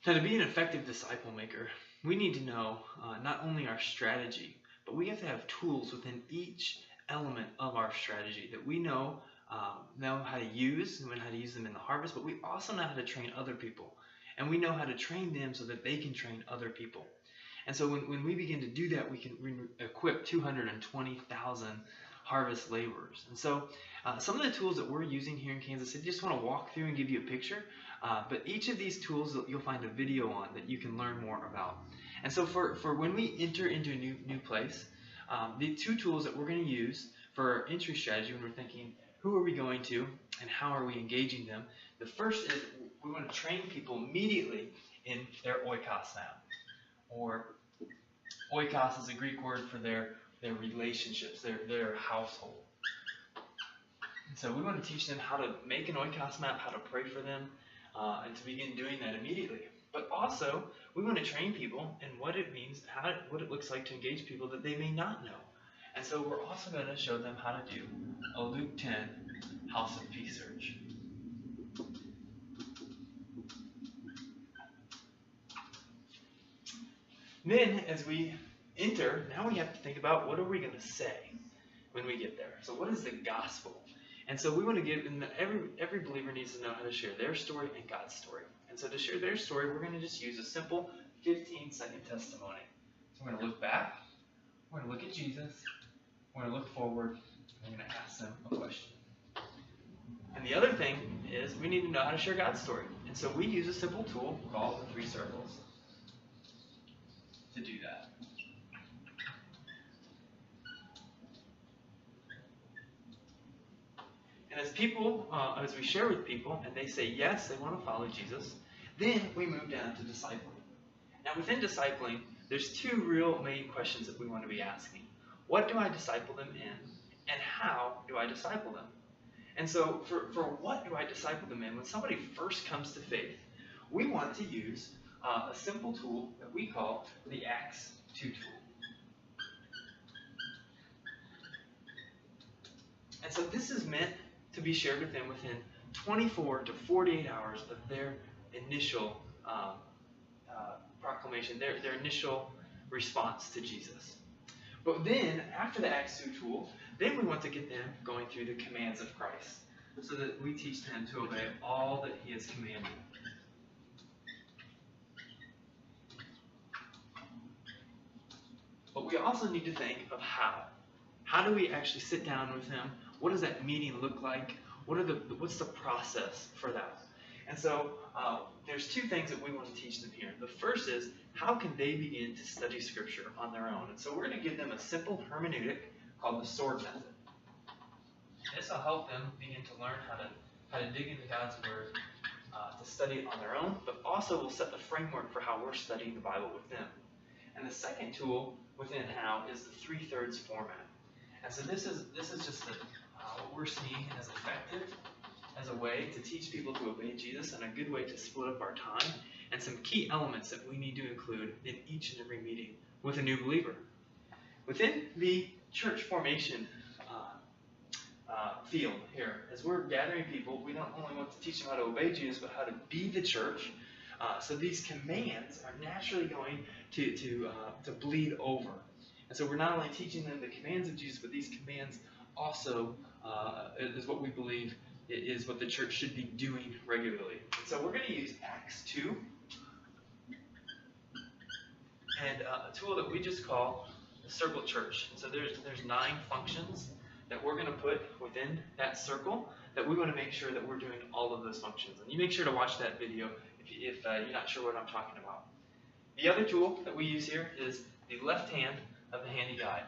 Now, to be an effective disciple maker, we need to know not only our strategy, but we have to have tools within each element of our strategy that we know how to use, and how to use them in the harvest, but we also know how to train other people. And we know how to train them so that they can train other people. And so when we begin to do that, we can equip 220,000 harvest laborers. And so some of the tools that we're using here in Kansas City, just want to walk through and give you a picture. But each of these tools you'll find a video on that you can learn more about. And so for when we enter into a new place, the two tools that we're going to use for our entry strategy when we're thinking, who are we going to and how are we engaging them? The first is we want to train people immediately in their oikos now. Or oikos is a Greek word for their relationships, their household. And so we want to teach them how to make an oikos map, how to pray for them, and to begin doing that immediately. But also, we want to train people in what it means, what it looks like to engage people that they may not know. And so we're also going to show them how to do a Luke 10 House of Peace search. Then, as we enter, now we have to think about what are we going to say when we get there. So what is the gospel? And so we want to give, and every believer needs to know how to share their story and God's story. And so to share their story, we're going to just use a simple 15-second testimony. So we're going to look back, we're going to look at Jesus, we're going to look forward, and we're going to ask them a question. And the other thing is we need to know how to share God's story. And so we use a simple tool called the 3 circles to do that. And as people, as we share with people, and they say yes, they want to follow Jesus, then we move down to discipling. Now within discipling, there's 2 real main questions that we want to be asking. What do I disciple them in? And how do I disciple them? And so for what do I disciple them in? When somebody first comes to faith, we want to use a simple tool that we call the Acts 2 tool. And so this is meant to be shared with them within 24 to 48 hours of their initial proclamation, their initial response to Jesus. But then, after the Acts 2 tool, then we want to get them going through the commands of Christ so that we teach them to obey all that He has commanded. But we also need to think of how. How do we actually sit down with them? What does that meeting look like? What's the process for that? And so there's 2 things that we want to teach them here. The first is, how can they begin to study Scripture on their own? And so we're going to give them a simple hermeneutic called the SWORD method. This will help them begin to learn how to dig into God's Word, to study it on their own, but also will set the framework for how we're studying the Bible with them. And the second tool within how is the 3/3 format. And so this is just what we're seeing as effective as a way to teach people to obey Jesus and a good way to split up our time and some key elements that we need to include in each and every meeting with a new believer. Within the church formation field here, as we're gathering people, we don't only want to teach them how to obey Jesus, but how to be the church. So these commands are naturally going to bleed over. And so we're not only teaching them the commands of Jesus, but these commands also is what we believe is what the church should be doing regularly. And so we're going to use Acts 2 and a tool that we just call the circle church. And so there's 9 functions that we're going to put within that circle that we want to make sure that we're doing all of those functions. And you make sure to watch that video if you're not sure what I'm talking about. The other tool that we use here is the left hand of the handy guide.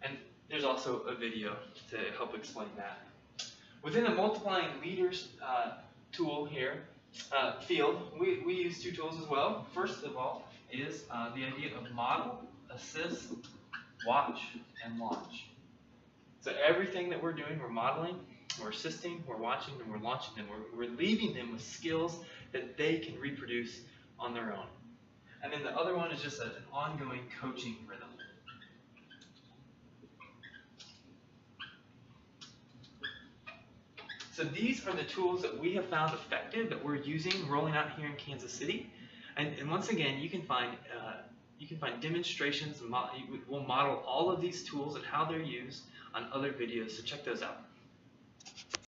And there's also a video to help explain that. Within the multiplying leaders tool here, field, we use 2 tools as well. First of all is the idea of model, assist, watch, and launch. So everything that we're doing, we're modeling, we're assisting, we're watching, and we're launching them. We're leaving them with skills that they can reproduce on their own. And then the other one is just an ongoing coaching rhythm. So these are the tools that we have found effective that we're using, rolling out here in Kansas City. And once again, you can find demonstrations. We'll model all of these tools and how they're used on other videos, so check those out.